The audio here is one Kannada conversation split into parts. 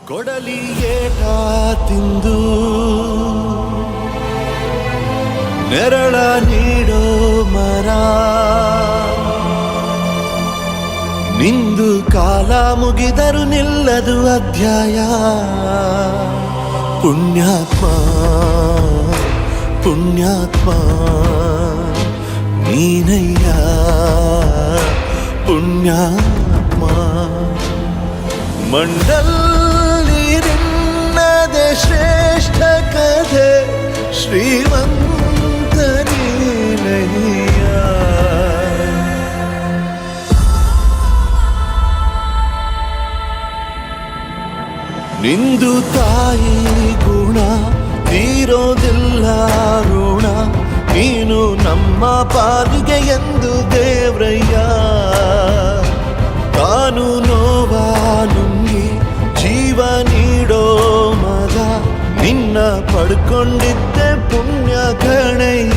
ಕೊಡಲಿ ಏಟ ತಿಂದು ನೆರಳ ನೀಡೋ ಮರ ನಿಂದು ಕಾಲ ಮುಗಿದರು ನಿಲ್ಲದು ಅಧ್ಯಾಯ ಪುಣ್ಯಾತ್ಮ ಪುಣ್ಯಾತ್ಮ ನೀನಯ್ಯ ಪುಣ್ಯಾತ್ಮ ಮಂಡಲ್ಲಿ ನಿನ್ನದೆ ಶ್ರೇಷ್ಠ ಕಥೆ ಶ್ರೀಮಂತ ನೀನಯ್ಯ ನಿಂದು ತಾಯಿ ಗುಣ ತೀರೋದಿಲ್ಲ ಋಣ ನೀನು ನಮ್ಮ ಪಾಲಿಗೆ ಎಂದು ದೇವ್ರಯ್ಯ ತಾನು ನೋವಾ ನುಂಗಿ ಜೀವ ನೀಡೋ ಮಗ ನಿನ್ನ ಪಡ್ಕೊಂಡಿದ್ದೆ ಪುಣ್ಯ ಕಣಯ್ಯ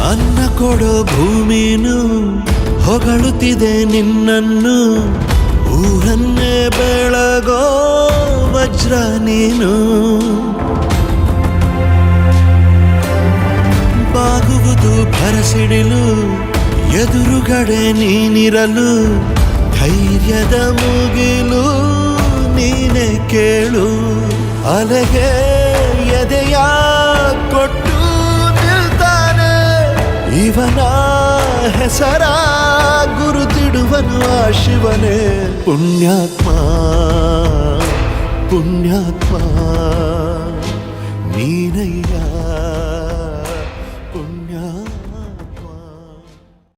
ಅನ್ನ ಕೊಡೋ ಭೂಮಿನು ಹೊಗಳುತ್ತಿದೆ ನಿನ್ನನ್ನು ಊರನ್ನೇ ಬೆಳಗೋ ವಜ್ರ ನೀನು ಬಾಗುವುದು ಭರಸಿಡಿಲು ಎದುರುಗಡೆ ನೀನಿರಲು ಧೈರ್ಯದ ಮುಗಿಲು ನೀನೆ ಕೇಳು ಅಲೆಗೆ ಎದೆಯ ಕೊಟ್ಟು ಇವನ ಹೆಸರ ಗುರುತಿಡುವನು ಆ ಶಿವನೇ ಪುಣ್ಯಾತ್ಮ ಪುಣ್ಯಾತ್ಮ ನೀನಯ್ಯ ಪುಣ್ಯಾತ್ಮ